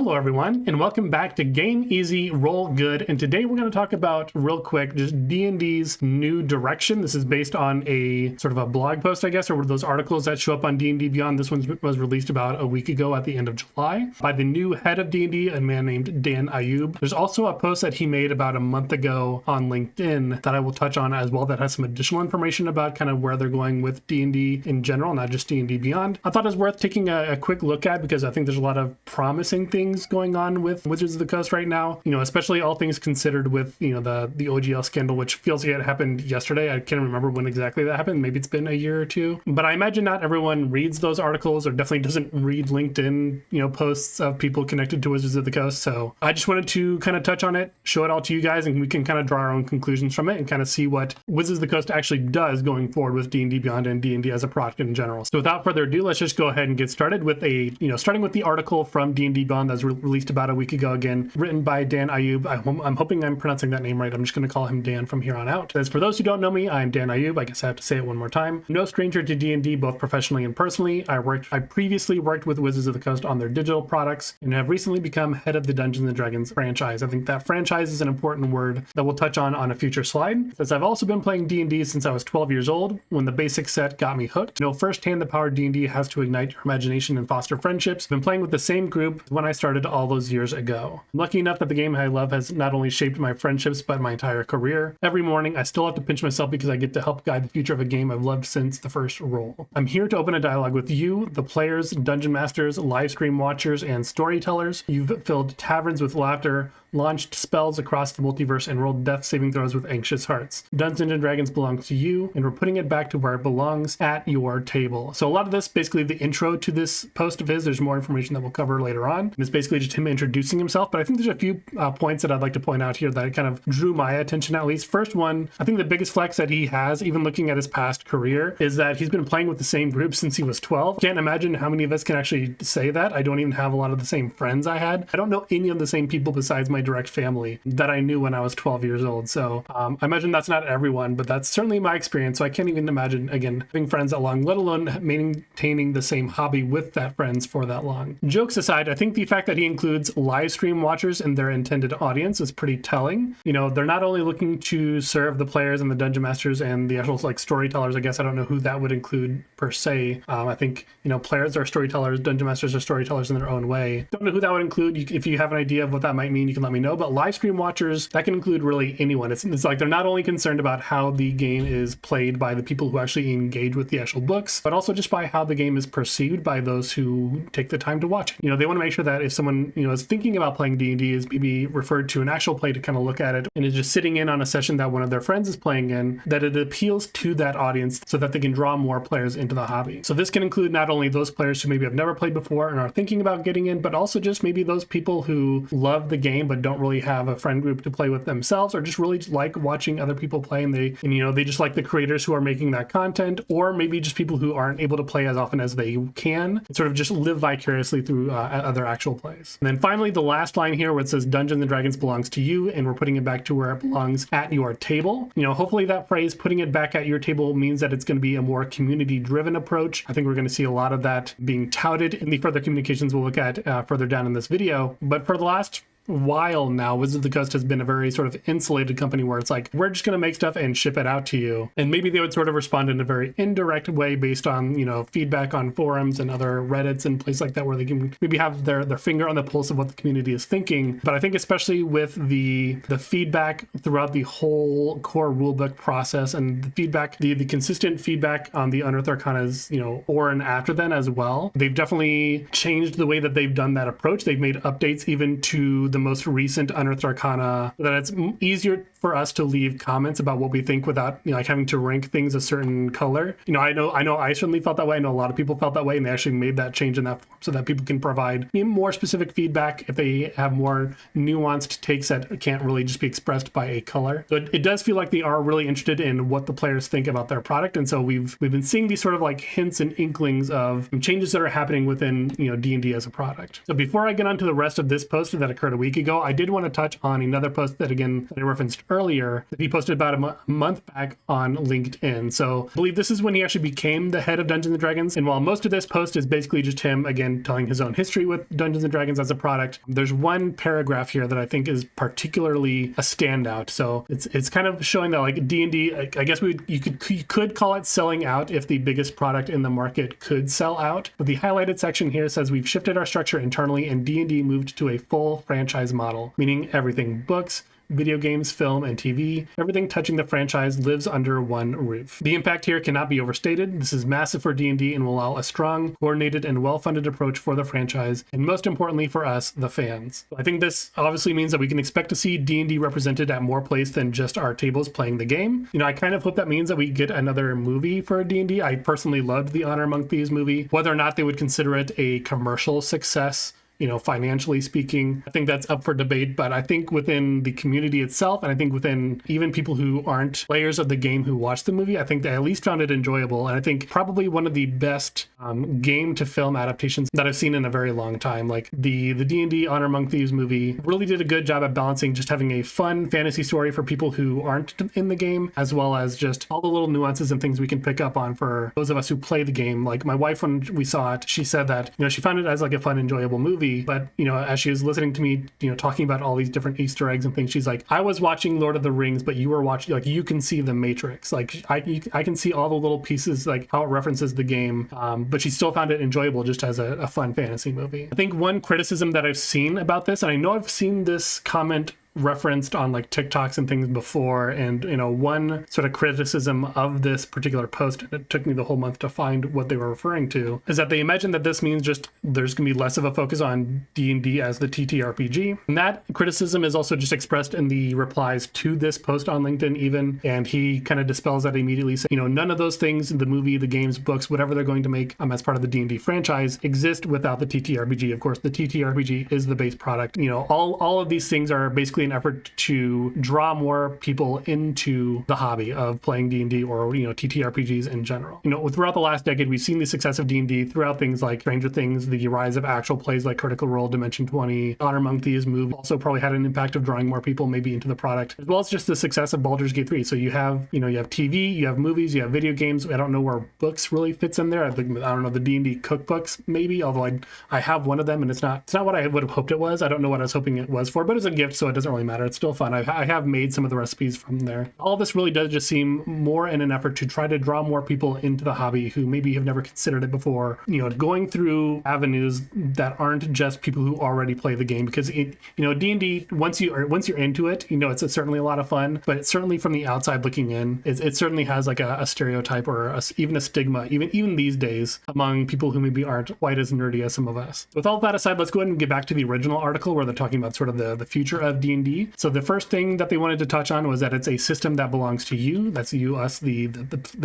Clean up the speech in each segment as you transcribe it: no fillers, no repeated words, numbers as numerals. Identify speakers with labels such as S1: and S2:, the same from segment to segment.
S1: Hello everyone, and welcome back to Game Easy, Roll Good. And today we're going to talk about, real quick, just D&D's new direction. This is based on a sort of a blog post, I guess, or those articles that show up on D&D Beyond. This one was released about a week ago at the end of July by the new head of D&D, a man named Dan Ayoub. There's also a post that he made about a month ago on LinkedIn that I will touch on as well that has some additional information about kind of where they're going with D&D in general, not just D&D Beyond. I thought it was worth taking a quick look at because I think there's a lot of promising things going on with Wizards of the Coast right now, especially all things considered with the OGL scandal, which feels like it happened yesterday. I can't remember when exactly that happened. Maybe it's been a year or two, but I imagine not everyone reads those articles or definitely doesn't read LinkedIn posts of people connected to Wizards of the Coast. So I just wanted to kind of touch on it, show it all to you guys, and we can kind of draw our own conclusions from it and kind of see what Wizards of the Coast actually does going forward with D&D Beyond and D&D as a product in general. So without further ado, let's just go ahead and get started with starting with the article from D&D Beyond that was released about a week ago, again, written by Dan Ayoub. I'm hoping I'm pronouncing that name right. I'm just going to call him Dan from here on out. As for those who don't know me, I'm Dan Ayoub. I guess I have to say it one more time. No stranger to D&D, both professionally and personally. I previously worked with Wizards of the Coast on their digital products and have recently become head of the Dungeons & Dragons franchise. I think that franchise is an important word that we'll touch on a future slide. As I've also been playing D&D since I was 12 years old, when the basic set got me hooked. To know firsthand the power D&D has to ignite your imagination and foster friendships. I've been playing with the same group when I started all those years ago. I'm lucky enough that the game I love has not only shaped my friendships, but my entire career. Every morning, I still have to pinch myself because I get to help guide the future of a game I've loved since the first roll. I'm here to open a dialogue with you, the players, dungeon masters, live stream watchers, and storytellers. You've filled taverns with laughter, launched spells across the multiverse, and rolled death saving throws with anxious hearts. Dungeons and Dragons belongs to you, and we're putting it back to where it belongs, at your table. So a lot of this, basically the intro to this post of his, there's more information that we'll cover later on. And it's basically just him introducing himself, but I think there's a few points that I'd like to point out here that kind of drew my attention at least. First one, I think the biggest flex that he has, even looking at his past career, is that he's been playing with the same group since he was 12. Can't imagine how many of us can actually say that. I don't even have a lot of the same friends I had. I don't know any of the same people besides my direct family that I knew when I was 12 years old. So I imagine that's not everyone, but that's certainly my experience. So I can't even imagine, again, having friends that long, let alone maintaining the same hobby with that friends for that long. Jokes aside, I think the fact that he includes live stream watchers in their intended audience is pretty telling. They're not only looking to serve the players and the dungeon masters and the actual storytellers. I guess I don't know who that would include per se. I think players are storytellers, dungeon masters are storytellers in their own way. Don't know who that would include. If you have an idea of what that might mean, you can let me know. But live stream watchers, that can include really anyone. It's like they're not only concerned about how the game is played by the people who actually engage with the actual books, but also just by how the game is perceived by those who take the time to watch it. They want to make sure that if someone is thinking about playing D&D, is maybe referred to an actual play to kind of look at it and is just sitting in on a session that one of their friends is playing in, that it appeals to that audience so that they can draw more players into the hobby. So this can include not only those players who maybe have never played before and are thinking about getting in, but also just maybe those people who love the game but don't really have a friend group to play with themselves, or just really like watching other people play, and they just like the creators who are making that content, or maybe just people who aren't able to play as often as they can, sort of just live vicariously through other actual plays. And then finally, the last line here where it says Dungeons and Dragons belongs to you, and we're putting it back to where it belongs, at your table. Hopefully that phrase, putting it back at your table, means that it's going to be a more community-driven approach. I think we're going to see a lot of that being touted in the further communications we'll look at further down in this video. But for the last while now, Wizards of the Coast has been a very sort of insulated company where it's like, we're just going to make stuff and ship it out to you. And maybe they would sort of respond in a very indirect way based on, feedback on forums and other Reddits and places like that, where they can maybe have their finger on the pulse of what the community is thinking. But I think especially with the feedback throughout the whole core rulebook process, and the feedback, the consistent feedback on the Unearthed Arcana's, or and after then as well, they've definitely changed the way that they've done that approach. They've made updates even to the most recent Unearthed Arcana, that it's easier for us to leave comments about what we think without having to rank things a certain color. I know I certainly felt that way. I know a lot of people felt that way, and they actually made that change in that form so that people can provide more specific feedback if they have more nuanced takes that can't really just be expressed by a color. But it does feel like they are really interested in what the players think about their product, and so we've been seeing these sort of hints and inklings of changes that are happening within D&D as a product. So before I get onto the rest of this post that occurred a week ago. I did want to touch on another post that I referenced earlier that he posted about a month back on LinkedIn. So I believe this is when he actually became the head of Dungeons & Dragons. And while most of this post is basically just him, again, telling his own history with Dungeons & Dragons as a product, there's one paragraph here that I think is particularly a standout. So it's kind of showing that like D&D, I guess you could call it selling out if the biggest product in the market could sell out. But the highlighted section here says we've shifted our structure internally and D&D moved to a full franchise model, meaning everything books, video games, film, and TV, everything touching the franchise lives under one roof. The impact here cannot be overstated. This is massive for D&D and will allow a strong, coordinated, and well-funded approach for the franchise, and most importantly for us, the fans. I think this obviously means that we can expect to see D&D represented at more places than just our tables playing the game. You know, I kind of hope that means that we get another movie for D&D. I personally loved the Honor Among Thieves movie. Whether or not they would consider it a commercial success, you know, financially speaking, I think that's up for debate. But I think within the community itself, and I think within even people who aren't players of the game who watch the movie, I think they at least found it enjoyable. And I think probably one of the best game to film adaptations that I've seen in a very long time. Like the D&D Honor Among Thieves movie really did a good job at balancing just having a fun fantasy story for people who aren't in the game, as well as just all the little nuances and things we can pick up on for those of us who play the game. Like my wife, when we saw it, she said that, you know, she found it as like a fun, enjoyable movie. But, you know, as she was listening to me, you know, talking about all these different Easter eggs and things, she's like, I was watching Lord of the Rings, but you were watching, like, you can see the Matrix. Like, I can see all the little pieces, like how it references the game. But she still found it enjoyable just as a fun fantasy movie. I think one criticism that I've seen about this, and I know I've seen this comment referenced on like TikToks and things before, and you know, one sort of criticism of this particular post, and it took me the whole month to find what they were referring to, is that they imagine that this means just there's gonna be less of a focus on D&D as the TTRPG. And that criticism is also just expressed in the replies to this post on LinkedIn even, and he kind of dispels that immediately, saying, you know, none of those things, the movie, the games, books, whatever they're going to make as part of the D&D franchise, exist without the TTRPG. Of course, the TTRPG is the base product. You know, all of these things are basically an effort to draw more people into the hobby of playing D&D, or, you know, TTRPGs in general. You know, throughout the last decade, we've seen the success of D&D throughout things like Stranger Things, the rise of actual plays like Critical Role, Dimension 20, Honor Among Thieves movie also probably had an impact of drawing more people maybe into the product, as well as just the success of Baldur's Gate 3. So you have TV, you have movies, you have video games. I don't know where books really fits in there. I don't know, the D&D cookbooks maybe, although I have one of them and it's not what I would have hoped it was. I don't know what I was hoping it was for, but it's a gift, so it doesn't really matter. It's still fun. I have made some of the recipes from there. All this really does just seem more in an effort to try to draw more people into the hobby who maybe have never considered it before, you know, going through avenues that aren't just people who already play the game. Because it, you know, D&D, once you're into it, you know, it's certainly a lot of fun, but it's certainly from the outside looking in, it certainly has like a stereotype or even a stigma, even these days, among people who maybe aren't quite as nerdy as some of us. With all that aside, let's go ahead and get back to the original article where they're talking about sort of the future of D&D. So the first thing that they wanted to touch on was that it's a system that belongs to you. That's you, us, the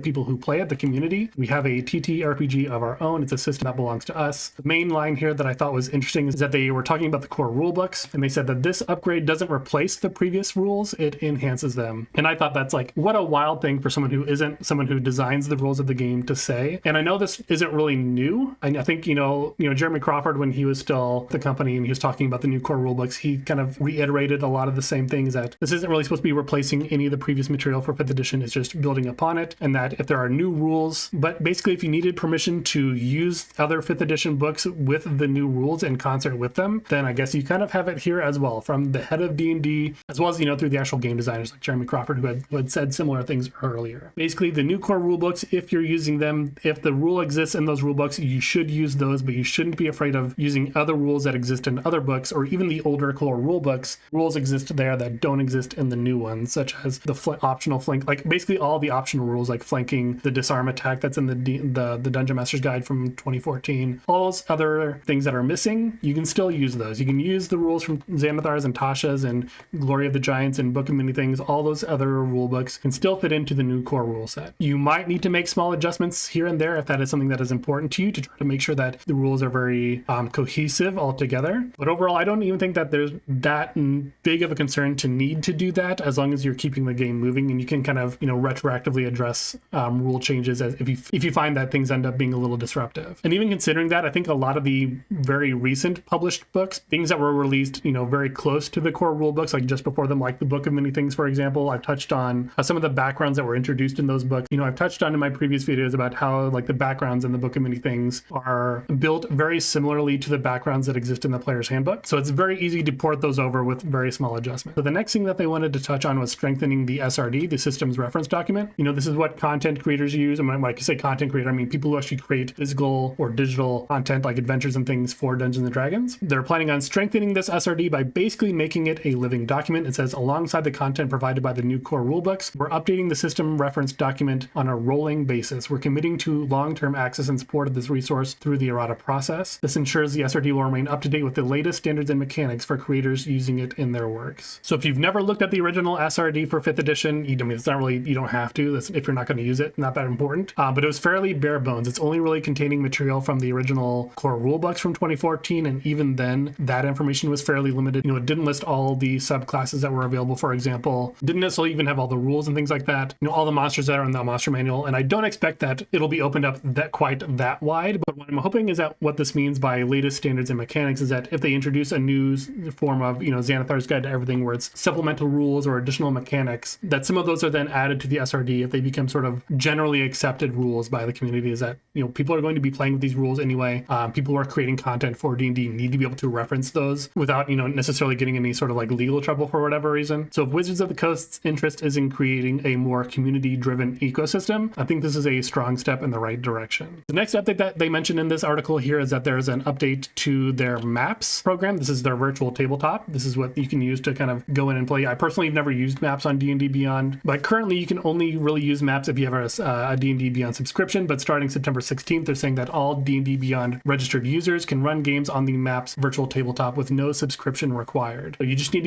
S1: people who play it, the community. We have a TTRPG of our own. It's a system that belongs to us. The main line here that I thought was interesting is that they were talking about the core rule books, and they said that this upgrade doesn't replace the previous rules, it enhances them. And I thought that's like, what a wild thing for someone who isn't someone who designs the rules of the game to say. And I know this isn't really new. I think, you know, Jeremy Crawford, when he was still at the company and he was talking about the new core rule books, he kind of reiterated a lot of the same things, that this isn't really supposed to be replacing any of the previous material for 5th edition. It's just building upon it, and that if there are new rules, but basically if you needed permission to use other 5th edition books with the new rules in concert with them, then I guess you kind of have it here as well, from the head of D&D, as well as, you know, through the actual game designers like Jeremy Crawford, who had said similar things earlier. Basically, the new core rule books, if you're using them, if the rule exists in those rule books, you should use those, but you shouldn't be afraid of using other rules that exist in other books, or even the older core rule books. Rules exist there that don't exist in the new ones, such as the optional flank, like basically all the optional rules, like flanking, the disarm attack that's in the Dungeon Master's Guide from 2014. All those other things that are missing, you can still use those. You can use the rules from Xanathar's and Tasha's and Glory of the Giants and Book of Many Things. All those other rule books can still fit into the new core rule set. You might need to make small adjustments here and there if that is something that is important to you, to try to make sure that the rules are very cohesive altogether. But overall, I don't even think that there's that big of a concern to need to do that, as long as you're keeping the game moving, and you can kind of, retroactively address rule changes as if you find that things end up being a little disruptive. And even considering that, I think a lot of the very recent published books, things that were released, very close to the core rule books, like just before them, like the Book of Many Things, for example, I've touched on some of the backgrounds that were introduced in those books. I've touched on in my previous videos about how like the backgrounds in the Book of Many Things are built very similarly to the backgrounds that exist in the player's handbook. So it's very easy to port those over with very small adjustments. So the next thing that they wanted to touch on was strengthening the SRD, the systems reference document. This is what content creators use. And when I say content creator, I mean people who actually create physical or digital content like adventures and things for Dungeons and Dragons. They're planning on strengthening this SRD by basically making it a living document. It says, alongside the content provided by the new core rulebooks, we're updating the system reference document on a rolling basis. We're committing to long-term access and support of this resource through the errata process. This ensures the SRD will remain up to date with the latest standards and mechanics for creators using it in their works. So if you've never looked at the original SRD for 5th edition, it's not really, you don't have to. If you're not going to use it, not that important. But it was fairly bare bones. It's only really containing material from the original core rulebooks from 2014, and even then, that information was fairly limited. It didn't list all the subclasses that were available, for example. Didn't necessarily even have all the rules and things like that. All the monsters that are in the monster manual, and I don't expect that it'll be opened up quite that wide. But what I'm hoping is that what this means by latest standards and mechanics is that if they introduce a new form of, Xanathar's Guide to Everything, where it's supplemental rules or additional mechanics, that some of those are then added to the SRD if they become sort of generally accepted rules by the community. Is that people are going to be playing with these rules anyway. People who are creating content for D&D need to be able to reference those without necessarily getting any sort of like legal trouble for whatever reason. So if Wizards of the Coast's interest is in creating a more community-driven ecosystem, I think this is a strong step in the right direction. The next update that they mentioned in this article here is that there's an update to their maps program. This is their virtual tabletop. This is what you can use to kind of go in and play. I personally have never used maps on D&D Beyond, but currently you can only really use maps if you have a D&D Beyond subscription. But starting September 16th, they're saying that all D&D Beyond registered users can run games on the maps virtual tabletop with no subscription required. So you just need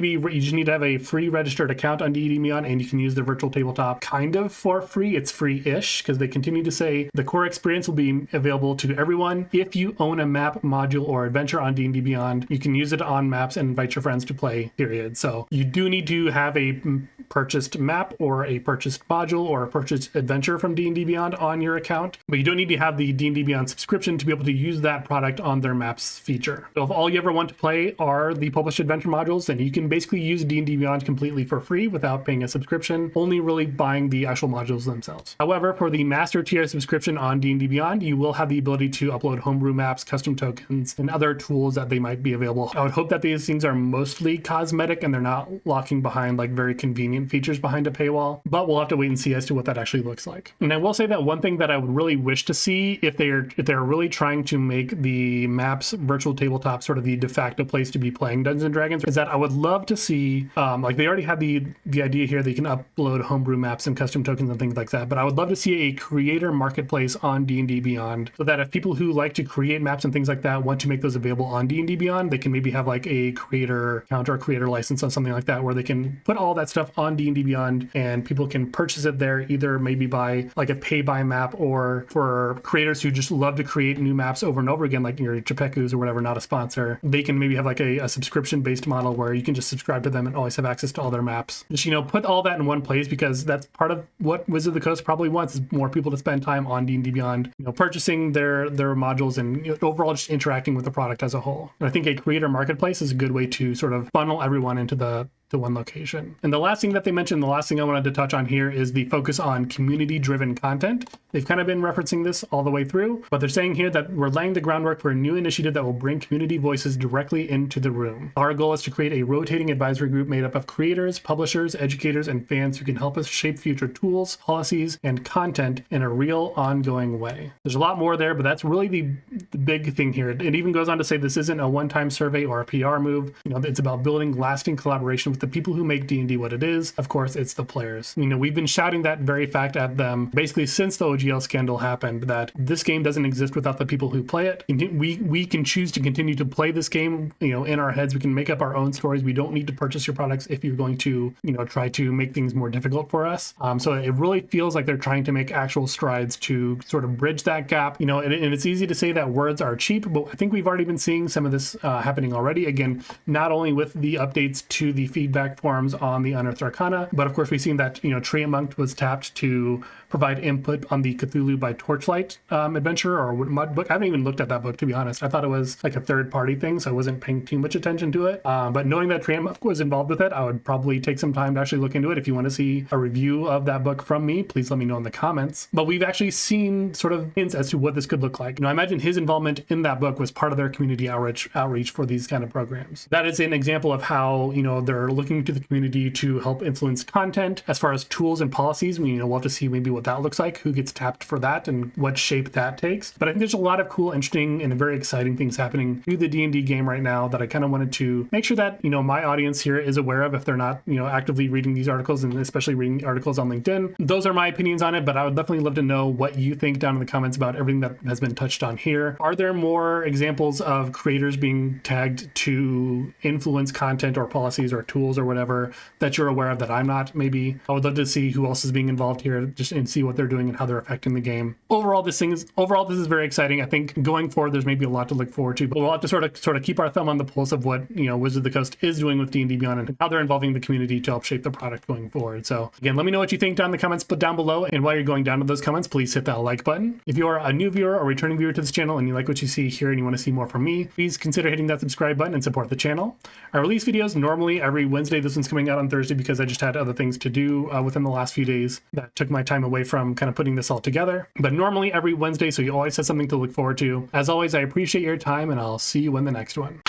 S1: to have a free registered account on D&D Beyond, and you can use the virtual tabletop kind of for free. It's free-ish, because they continue to say the core experience will be available to everyone. If you own a map, module, or adventure on D&D Beyond, you can use it on maps and invite your friends to play, period. So you do need to have a purchased map or a purchased module or a purchased adventure from D&D Beyond on your account, but you don't need to have the D&D Beyond subscription to be able to use that product on their maps feature. So if all you ever want to play are the published adventure modules, then you can basically use D&D Beyond completely for free without paying a subscription, only really buying the actual modules themselves. However, for the master tier subscription on D&D Beyond, you will have the ability to upload homebrew maps, custom tokens, and other tools that they might be available. I would hope that these things are mostly cosmetic and they're not locking behind like very convenient features behind a paywall, but we'll have to wait and see as to what that actually looks like. And I will say that one thing that I would really wish to see if they're really trying to make the maps virtual tabletop sort of the de facto place to be playing Dungeons and Dragons is that I would love to see, like they already have the idea here that you can upload homebrew maps and custom tokens and things like that, but I would love to see a creator marketplace on D&D Beyond, so that if people who like to create maps and things like that want to make those available on D&D Beyond, they can maybe have like a creator account or creator license on something like that, where they can put all that stuff on D&D Beyond and people can purchase it there, either maybe by like a pay by map, or for creators who just love to create new maps over and over again, like your Chapekus or whatever, not a sponsor, they can maybe have like a subscription based model where you can just subscribe to them and always have access to all their maps. Just, put all that in one place, because that's part of what Wizards of the Coast probably wants, is more people to spend time on D&D Beyond, purchasing their modules and overall just interacting with the product as a whole. And I think a creator marketplace is a good way to sort of funnel everyone into the one location. And the last thing that they mentioned, the last thing I wanted to touch on here, is the focus on community-driven content. They've kind of been referencing this all the way through, but they're saying here that we're laying the groundwork for a new initiative that will bring community voices directly into the room. Our goal is to create a rotating advisory group made up of creators, publishers, educators, and fans who can help us shape future tools, policies, and content in a real, ongoing way. There's a lot more there, but that's really the big thing here. It even goes on to say this isn't a one-time survey or a PR move. It's about building lasting collaboration with the people who make D&D what it is. Of course, it's the players. We've been shouting that very fact at them basically since the OGL scandal happened, that this game doesn't exist without the people who play it. We can choose to continue to play this game, in our heads. We can make up our own stories. We don't need to purchase your products if you're going to, try to make things more difficult for us. So it really feels like they're trying to make actual strides to sort of bridge that gap. And it's easy to say that words are cheap, but I think we've already been seeing some of this happening already. Again, not only with the updates to the feature feedback forms on the Unearthed Arcana. But of course, we've seen that, Treant was tapped to provide input on the Cthulhu by Torchlight adventure or Mud book. I haven't even looked at that book, to be honest. I thought it was like a third-party thing, so I wasn't paying too much attention to it. But knowing that Treant was involved with it, I would probably take some time to actually look into it. If you want to see a review of that book from me, please let me know in the comments. But we've actually seen sort of hints as to what this could look like. I imagine his involvement in that book was part of their community outreach for these kind of programs. That is an example of how, they're looking to the community to help influence content. As far as tools and policies, we'll have to see maybe what that looks like, who gets tapped for that, and what shape that takes. But I think there's a lot of cool, interesting, and very exciting things happening through the D&D game right now that I kind of wanted to make sure that, my audience here is aware of if they're not, actively reading these articles, and especially reading articles on LinkedIn. Those are my opinions on it, but I would definitely love to know what you think down in the comments about everything that has been touched on here. Are there more examples of creators being tagged to influence content or policies or tools or whatever that you're aware of that I'm not? Maybe I would love to see who else is being involved here, just and see what they're doing and how they're affecting the game. Overall, this is very exciting. I think going forward, there's maybe a lot to look forward to, but we'll have to sort of keep our thumb on the pulse of what Wizards of the Coast is doing with D&D Beyond and how they're involving the community to help shape the product going forward. So again, let me know what you think down in the comments down below. And while you're going down to those comments, please hit that like button. If you are a new viewer or returning viewer to this channel and you like what you see here and you want to see more from me, please consider hitting that subscribe button and support the channel. I release videos normally every Wednesday. This one's coming out on Thursday because I just had other things to do within the last few days that took my time away from kind of putting this all together. But normally every Wednesday, so you always have something to look forward to. As always, I appreciate your time and I'll see you in the next one.